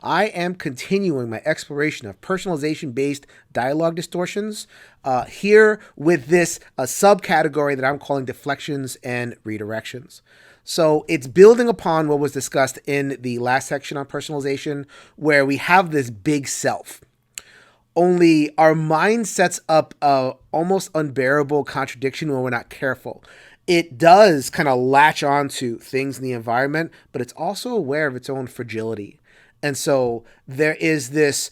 I am continuing my exploration of personalization-based dialogue distortions here with this subcategory that I'm calling deflections and redirections. So it's building upon what was discussed in the last section on personalization, where we have this big self. Only our mind sets up a almost unbearable contradiction when we're not careful. It does kind of latch on to things in the environment, but it's also aware of its own fragility. And so there is this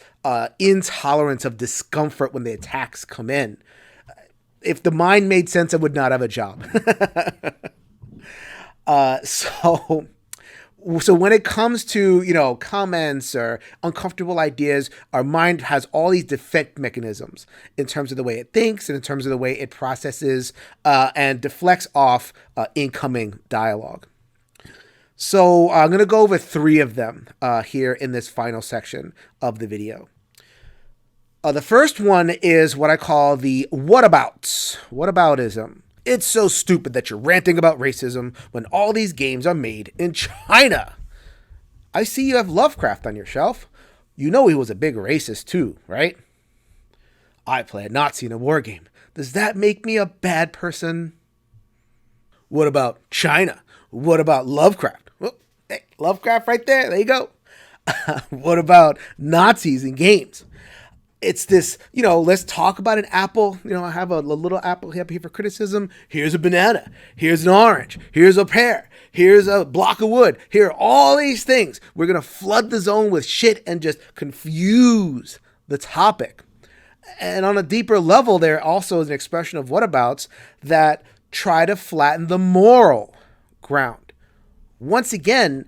intolerance of discomfort when the attacks come in. If the mind made sense, I would not have a job. So when it comes to, comments or uncomfortable ideas, our mind has all these defect mechanisms in terms of the way it thinks and in terms of the way it processes and deflects off incoming dialogue. So I'm going to go over 3 of them here in this final section of the video. The first one is what I call the whataboutism. It's so stupid that you're ranting about racism when all these games are made in China. I see you have Lovecraft on your shelf. You know he was a big racist too, right? I play a Nazi in a war game. Does that make me a bad person? What about China? What about Lovecraft? Oh, hey, Lovecraft right there. There you go. What about Nazis in games? It's this, let's talk about an apple. I have a little apple here for criticism. Here's a banana. Here's an orange. Here's a pear. Here's a block of wood. Here are all these things. We're going to flood the zone with shit and just confuse the topic. And on a deeper level, there also is an expression of whatabouts that try to flatten the moral ground. Once again,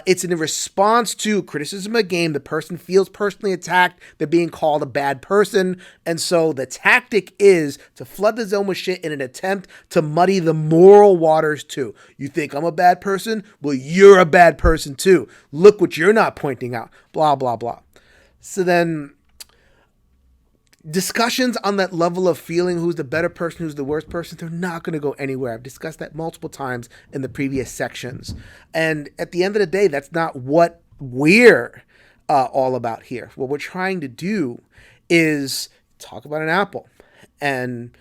it's in response to criticism of a game. The person feels personally attacked. They're being called a bad person. And so the tactic is to flood the zone with shit in an attempt to muddy the moral waters too. You think I'm a bad person? Well, you're a bad person too. Look what you're not pointing out. Blah, blah, blah. So then discussions on that level of feeling who's the better person, who's the worst person, they're not going to go anywhere. I've discussed that multiple times in the previous sections. And at the end of the day, that's not what we're all about here. What we're trying to do is talk about an apple. And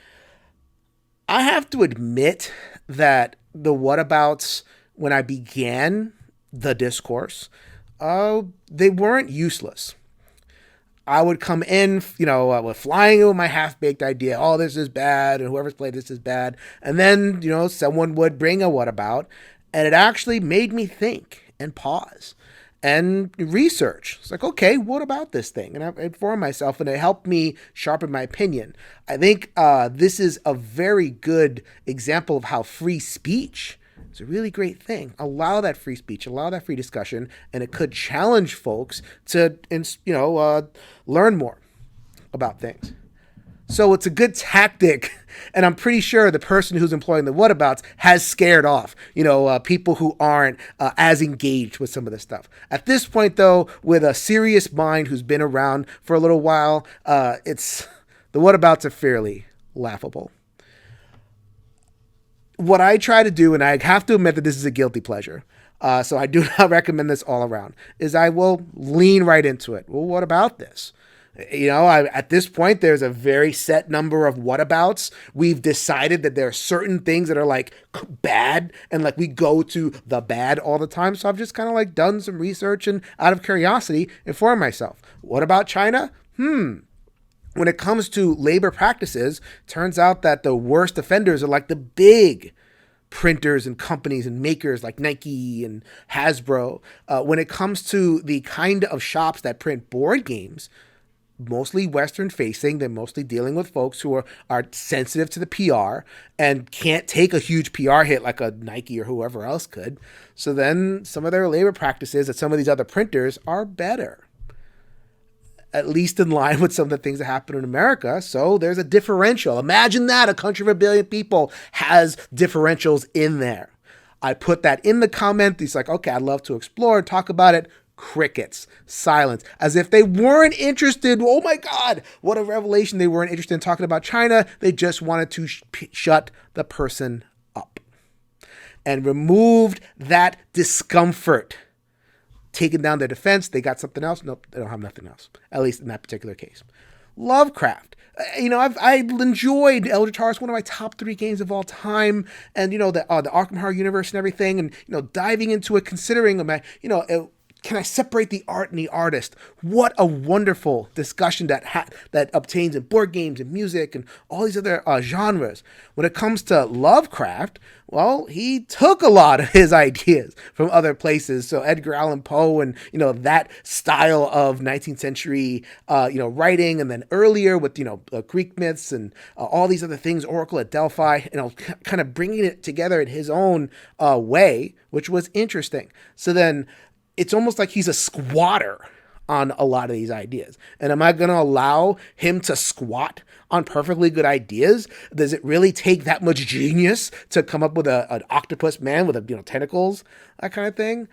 I have to admit that the whatabouts, when I began the discourse, they weren't useless. I would come in, with flying in with my half-baked idea. Oh, this is bad, and whoever's played this is bad. And then, someone would bring a whatabout, and it actually made me think and pause and research. It's like, okay, what about this thing? And I informed myself, and it helped me sharpen my opinion. I think this is a very good example of how free speech is a really great thing. Allow that free speech, allow that free discussion, and it could challenge folks to, learn more about things. So it's a good tactic, and I'm pretty sure the person who's employing the whatabouts has scared off, people who aren't as engaged with some of this stuff. At this point, though, with a serious mind who's been around for a little while, the whatabouts are fairly laughable. What I try to do, and I have to admit that this is a guilty pleasure, so I do not recommend this all around, is I will lean right into it. Well, what about this? At this point, there's a very set number of whatabouts. We've decided that there are certain things that are like bad, and we go to the bad all the time. So I've just kind of done some research and out of curiosity, informed myself. What about China? When it comes to labor practices, turns out that the worst offenders are the big printers and companies and makers like Nike and Hasbro. When it comes to the kind of shops that print board games, mostly Western facing, they're mostly dealing with folks who are sensitive to the PR and can't take a huge PR hit like a Nike or whoever else could. So then some of their labor practices at some of these other printers are better, at least in line with some of the things that happen in America. So there's a differential. Imagine that a country of 1 billion people has differentials in there. I put that in the comment. He's like, okay, I'd love to explore and talk about it. Crickets, silence, as if they weren't interested. Oh my God, what a revelation. They weren't interested in talking about China. They just wanted to shut the person up and removed that discomfort taken down their defense. They got something else. Nope, they don't have nothing else, at least in that particular case. Lovecraft. I enjoyed Eldritch Horror. It's one of my top 3 games of all time. And, the Arkham Horror universe and everything. And, diving into it, considering, can I separate the art and the artist? What a wonderful discussion that obtains in board games and music and all these other genres. When it comes to Lovecraft, well, he took a lot of his ideas from other places. So Edgar Allan Poe and, that style of 19th century, writing, and then earlier with, Greek myths and all these other things, Oracle at Delphi, kind of bringing it together in his own way, which was interesting. So then it's almost like he's a squatter on a lot of these ideas. And am I going to allow him to squat on perfectly good ideas? Does it really take that much genius to come up with an octopus man with tentacles, that kind of thing?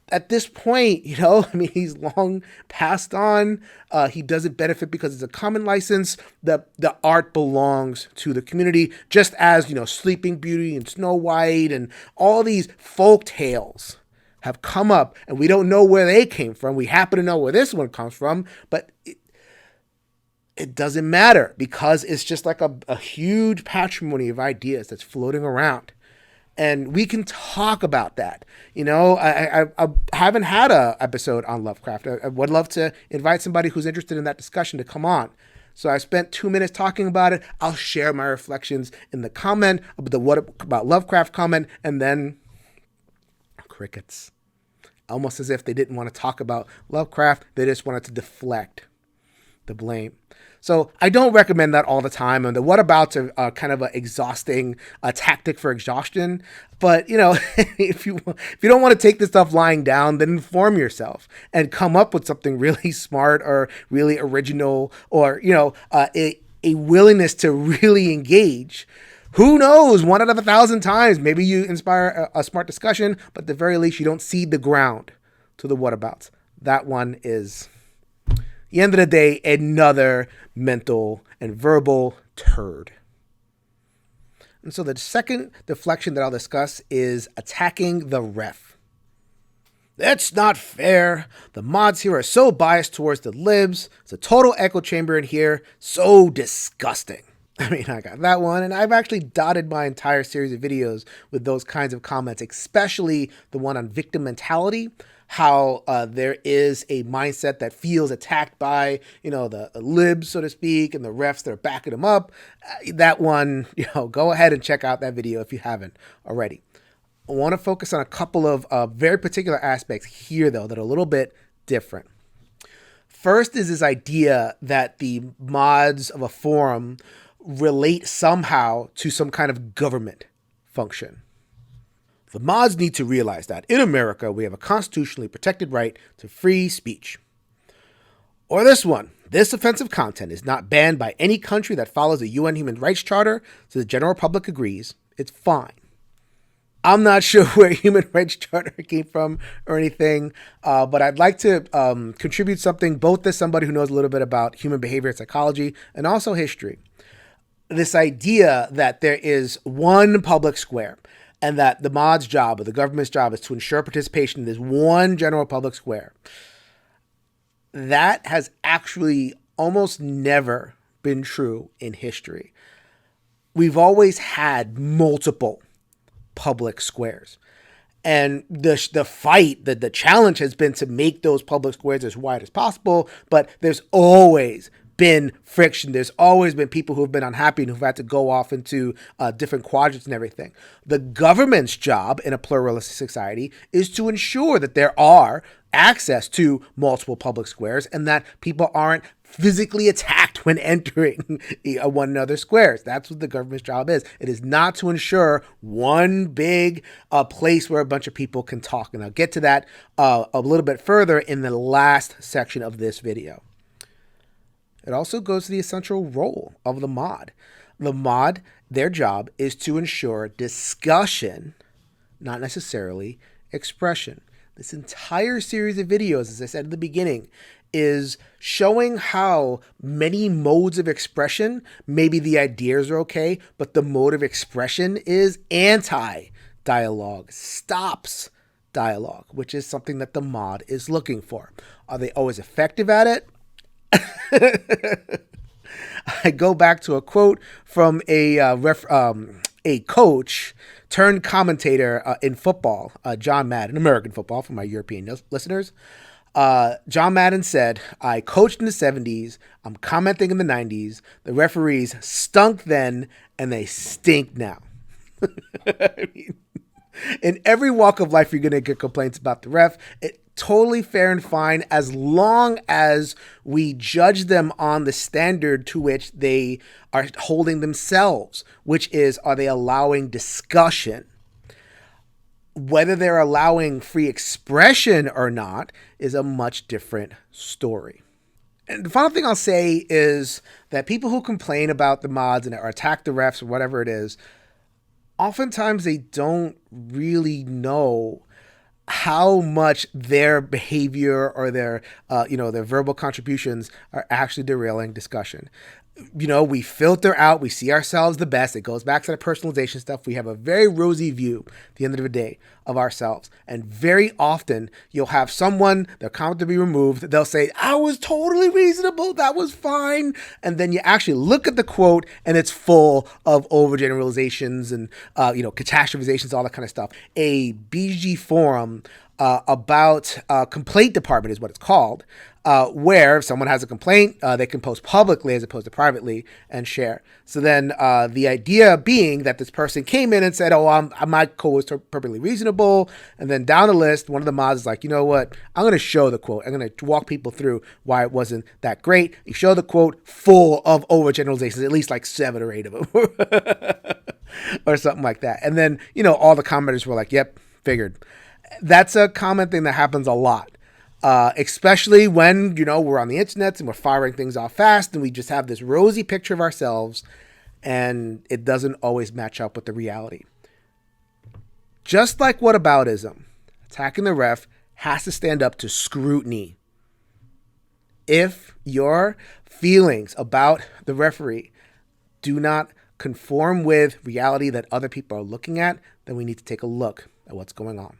At this point, he's long passed on. He doesn't benefit because it's a common license. The art belongs to the community, just as, Sleeping Beauty and Snow White and all these folk tales have come up, and we don't know where they came from. We happen to know where this one comes from, but it doesn't matter because it's just like a huge patrimony of ideas that's floating around. And we can talk about that. I haven't had an episode on Lovecraft. I would love to invite somebody who's interested in that discussion to come on. So I spent 2 minutes talking about it. I'll share my reflections in the comment, the What About Lovecraft comment, and then crickets. Almost as if they didn't want to talk about Lovecraft. They just wanted to deflect the blame. So I don't recommend that all the time. And the whatabouts are kind of an exhausting tactic for exhaustion. But, if you don't want to take this stuff lying down, then inform yourself and come up with something really smart or really original or, a willingness to really engage. Who knows? 1 out of 1,000 times, maybe you inspire a smart discussion, but at the very least, you don't cede the ground to the whatabouts. That one is, at the end of the day, another mental and verbal turd. And so the second deflection that I'll discuss is attacking the ref. That's not fair. The mods here are so biased towards the libs. It's a total echo chamber in here. So disgusting. I got that one, and I've actually dotted my entire series of videos with those kinds of comments, especially the one on victim mentality, how there is a mindset that feels attacked by, the libs, so to speak, and the refs that are backing them up. That one, go ahead and check out that video if you haven't already. I want to focus on a couple of very particular aspects here, though, that are a little bit different. First is this idea that the mods of a forum relate somehow to some kind of government function. The mods need to realize that in America, we have a constitutionally protected right to free speech. Or this one, this offensive content is not banned by any country that follows the UN Human Rights Charter, so the general public agrees. It's fine. I'm not sure where Human Rights Charter came from or anything, but I'd like to contribute something both as somebody who knows a little bit about human behavior and psychology and also history. This idea that there is one public square and that the mod's job or the government's job is to ensure participation in this one general public square. That has actually almost never been true in history. We've always had multiple public squares. And the fight, the challenge has been to make those public squares as wide as possible, but there's always been friction. There's always been people who've been unhappy and who've had to go off into different quadrants and everything. The government's job in a pluralistic society is to ensure that there are access to multiple public squares and that people aren't physically attacked when entering one another's squares. That's what the government's job is. It is not to ensure one big place where a bunch of people can talk. And I'll get to that a little bit further in the last section of this video. It also goes to the essential role of the mod. The mod, their job is to ensure discussion, not necessarily expression. This entire series of videos, as I said at the beginning, is showing how many modes of expression, maybe the ideas are okay, but the mode of expression is anti-dialogue, stops dialogue, which is something that the mod is looking for. Are they always effective at it? I go back to a quote from a coach turned commentator in football, John Madden, American football for my European listeners. John Madden said, I coached in the 70s. I'm commenting in the 90s. The referees stunk then and they stink now. I mean, in every walk of life, you're going to get complaints about the ref. It's totally fair and fine as long as we judge them on the standard to which they are holding themselves, which is, are they allowing discussion? Whether they're allowing free expression or not is a much different story. And the final thing I'll say is that people who complain about the mods and or attack the refs or whatever it is, oftentimes they don't really know how much their behavior or their verbal contributions are actually derailing discussion. We filter out, we see ourselves the best. It goes back to the personalization stuff. We have a very rosy view at the end of the day of ourselves. And very often you'll have someone, their comment to be removed. They'll say, I was totally reasonable. That was fine. And then you actually look at the quote and it's full of overgeneralizations and, catastrophizations, all that kind of stuff. A BGG forum about complaint department is what it's called, where if someone has a complaint, they can post publicly as opposed to privately and share. So then the idea being that this person came in and said, my quote was perfectly reasonable. And then down the list, one of the mods is like, you know what? I'm going to show the quote. I'm going to walk people through why it wasn't that great. You show the quote full of overgeneralizations, at least like 7 or 8 of them or something like that. And then, all the commenters were like, yep, figured. That's a common thing that happens a lot. Especially when, we're on the internet and we're firing things off fast and we just have this rosy picture of ourselves and it doesn't always match up with the reality. Just like whataboutism, attacking the ref has to stand up to scrutiny. If your feelings about the referee do not conform with reality that other people are looking at, then we need to take a look at what's going on.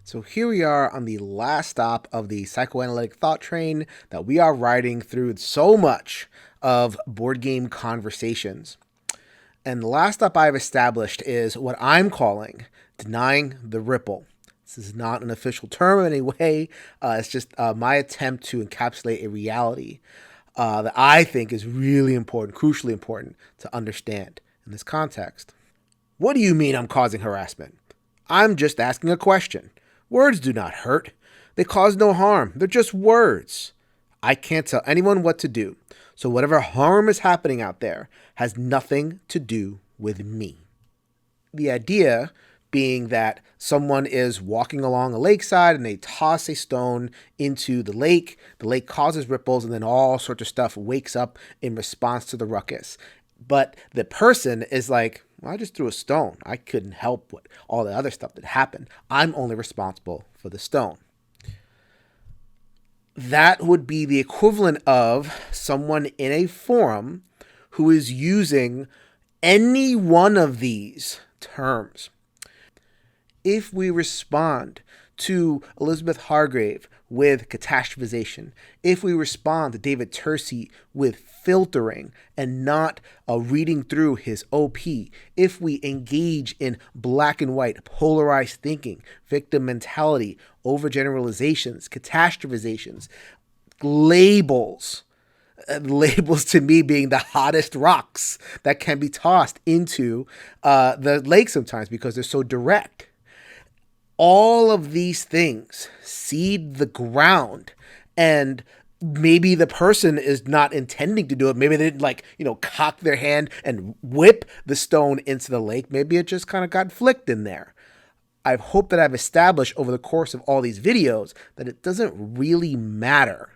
So here we are on the last stop of the psychoanalytic thought train that we are riding through so much of board game conversations. And the last stop I've established is what I'm calling denying the ripple. This is not an official term in any way. It's just my attempt to encapsulate a reality that I think is really important, crucially important to understand in this context. What do you mean I'm causing harassment? I'm just asking a question. Words do not hurt. They cause no harm. They're just words. I can't tell anyone what to do. So whatever harm is happening out there has nothing to do with me. The idea being that someone is walking along a lakeside and they toss a stone into the lake causes ripples, and then all sorts of stuff wakes up in response to the ruckus. But the person is like, well, I just threw a stone. I couldn't help with all the other stuff that happened. I'm only responsible for the stone. That would be the equivalent of someone in a forum who is using any one of these terms. If we respond to Elizabeth Hargrave with catastrophization, if we respond to David Tercey with filtering and not reading through his OP, if we engage in black and white polarized thinking, victim mentality, overgeneralizations, catastrophizations, labels to me being the hottest rocks that can be tossed into the lake sometimes because they're so direct. All of these things seed the ground, and maybe the person is not intending to do it. Maybe they didn't cock their hand and whip the stone into the lake. Maybe it just kind of got flicked in there. I hope that I've established over the course of all these videos that it doesn't really matter.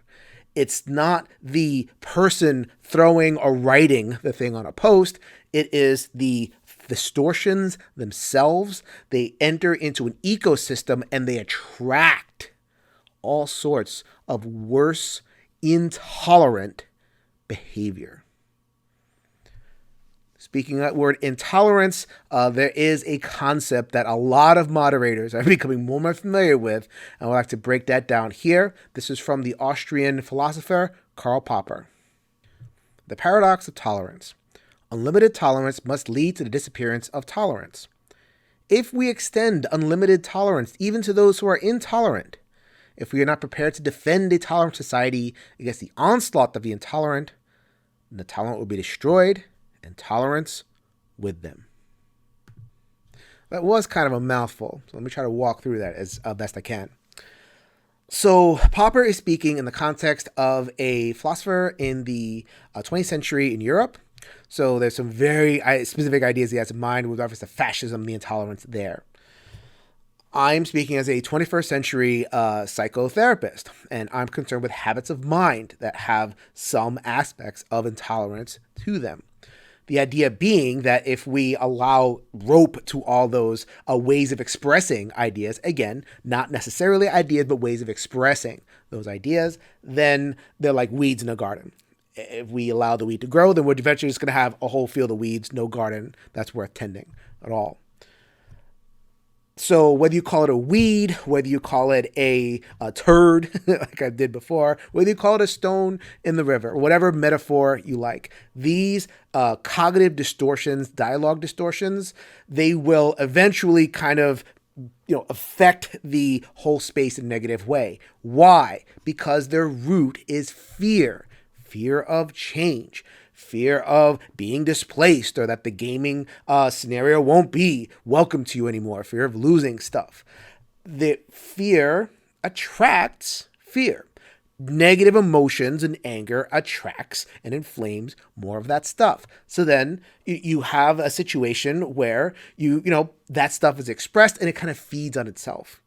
It's not the person throwing or writing the thing on a post. It is the distortions themselves. They enter into an ecosystem and they attract all sorts of worse, intolerant behavior. Speaking of that word intolerance, there is a concept that a lot of moderators are becoming more and more familiar with, and I'd like to break that down here. This is from the Austrian philosopher Karl Popper. The paradox of tolerance. Unlimited tolerance must lead to the disappearance of tolerance. If we extend unlimited tolerance even to those who are intolerant, if we are not prepared to defend a tolerant society against the onslaught of the intolerant, the tolerant will be destroyed, and tolerance with them. That was kind of a mouthful, so let me try to walk through that as best I can. So Popper is speaking in the context of a philosopher in the 20th century in Europe. So there's some very specific ideas he has in mind with reference to fascism, the intolerance there. I'm speaking as a 21st century psychotherapist, and I'm concerned with habits of mind that have some aspects of intolerance to them. The idea being that if we allow rope to all those ways of expressing ideas, again, not necessarily ideas, but ways of expressing those ideas, then they're like weeds in a garden. If we allow the weed to grow, then we're eventually just going to have a whole field of weeds, no garden that's worth tending at all. So whether you call it a weed, whether you call it a turd, like I did before, whether you call it a stone in the river, whatever metaphor you like, these cognitive distortions, dialogue distortions, they will eventually kind of affect the whole space in a negative way. Why? Because their root is fear. Fear of change. Fear of being displaced, or that the gaming scenario won't be welcome to you anymore. Fear of losing stuff. The fear attracts fear. Negative emotions and anger attracts and inflames more of that stuff. So then you have a situation where that stuff is expressed and it kind of feeds on itself,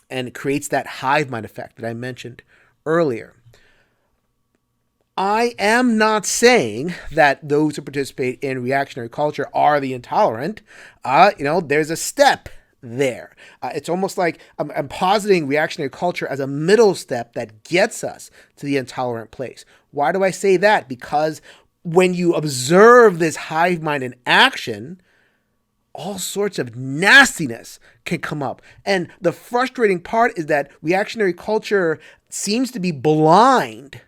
and it creates that hive mind effect that I mentioned earlier. I am not saying that those who participate in reactionary culture are the intolerant. There's a step there. It's almost like I'm positing reactionary culture as a middle step that gets us to the intolerant place. Why do I say that? Because when you observe this hive mind in action, all sorts of nastiness can come up. And the frustrating part is that reactionary culture seems to be blind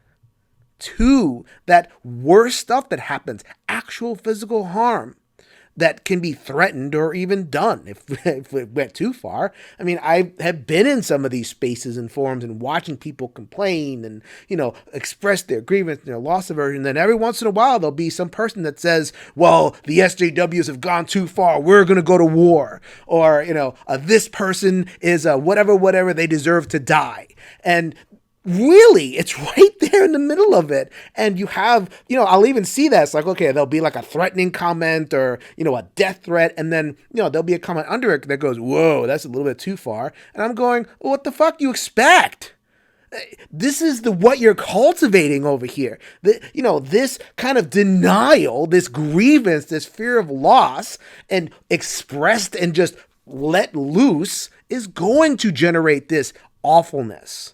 to that worse stuff that happens, actual physical harm that can be threatened or even done if it went too far. I mean, I have been in some of these spaces and forums and watching people complain and, express their grievance and their loss aversion. And then every once in a while, there'll be some person that says, well, the SJWs have gone too far. We're going to go to war. Or, this person is whatever, they deserve to die. And really, it's right there in the middle of it. And you have, I'll even see that. It's like, okay, there'll be like a threatening comment or, a death threat. And then, there'll be a comment under it that goes, whoa, that's a little bit too far. And I'm going, well, what the fuck do you expect? This is what you're cultivating over here. This kind of denial, this grievance, this fear of loss, and expressed and just let loose is going to generate this awfulness.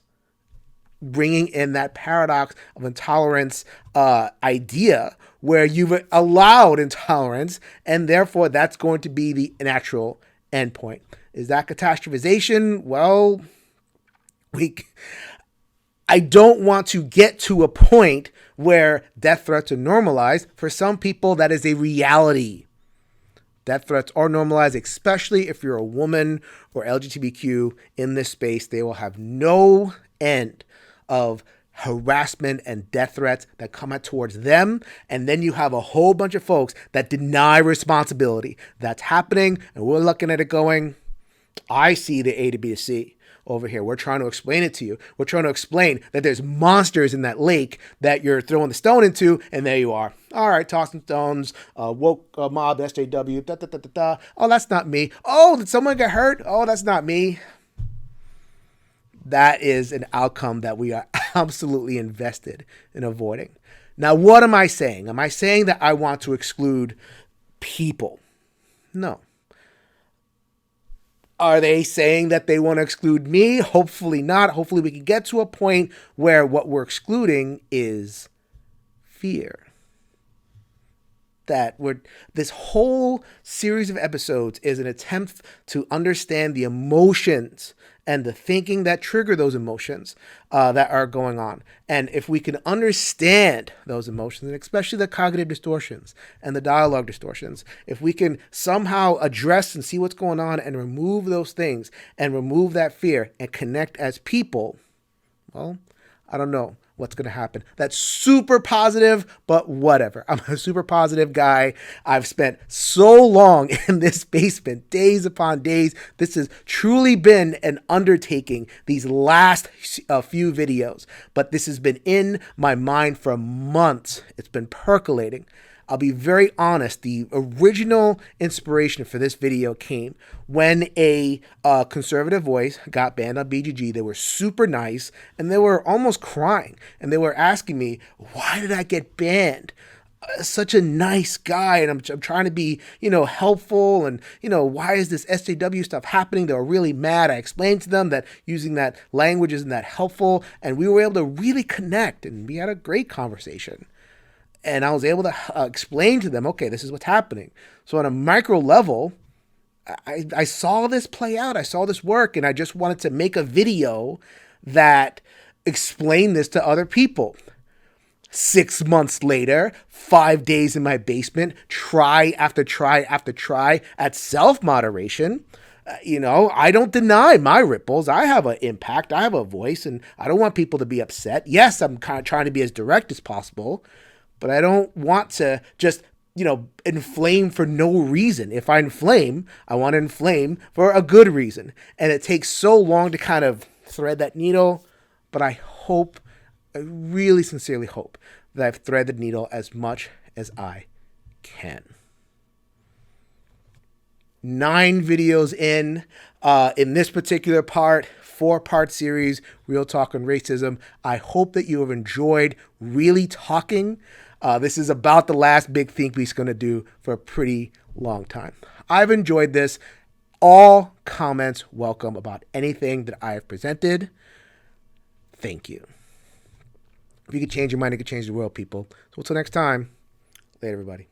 Bringing in that paradox of intolerance idea where you've allowed intolerance, and therefore that's going to be the natural endpoint. Is that catastrophization? Well, I don't want to get to a point where death threats are normalized. For some people, that is a reality. Death threats are normalized, especially if you're a woman or LGBTQ in this space. They will have no end of harassment and death threats that come out towards them. And then you have a whole bunch of folks that deny responsibility. That's happening, and we're looking at it going, I see the A to B to C over here. We're trying to explain it to you. We're trying to explain that there's monsters in that lake that you're throwing the stone into, and there you are. All right, tossing stones, woke mob, SJW, da-da-da-da-da. Oh, that's not me. Oh, did someone get hurt? Oh, that's not me. That is an outcome that we are absolutely invested in avoiding. Now, what am I saying? Am I saying that I want to exclude people? No. Are they saying that they want to exclude me? Hopefully not. Hopefully we can get to a point where what we're excluding is fear. that this whole series of episodes is an attempt to understand the emotions and the thinking that trigger those emotions that are going on. And if we can understand those emotions, and especially the cognitive distortions and the dialogue distortions, if we can somehow address and see what's going on and remove those things and remove that fear and connect as people, well, I don't know what's going to happen. That's super positive, but whatever. I'm a super positive guy. I've spent so long in this basement, days upon days. This has truly been an undertaking, these last few videos, but this has been in my mind for months. It's been percolating. I'll be very honest, the original inspiration for this video came when a conservative voice got banned on BGG. They were super nice, and they were almost crying. And they were asking me, why did I get banned? Such a nice guy, and I'm trying to be, helpful, and, why is this SJW stuff happening? They were really mad. I explained to them that using that language isn't that helpful, and we were able to really connect, and we had a great conversation. And I was able to explain to them, okay, this is what's happening. So on a micro level, I saw this play out. I saw this work, and I just wanted to make a video that explained this to other people. 6 months later, 5 days in my basement, try after try after try at self-moderation. I don't deny my ripples. I have an impact. I have a voice, and I don't want people to be upset. Yes, I'm kind of trying to be as direct as possible, but I don't want to just, inflame for no reason. If I inflame, I want to inflame for a good reason. And it takes so long to kind of thread that needle, but I really sincerely hope that I've threaded the needle as much as I can. 9 videos in this particular part, 4-part series, Real Talk on Racism. I hope that you have enjoyed really talking. This is about the last big think piece going to do for a pretty long time. I've enjoyed this. All comments welcome about anything that I have presented. Thank you. If you could change your mind, you could change the world, people. So until next time, later, everybody.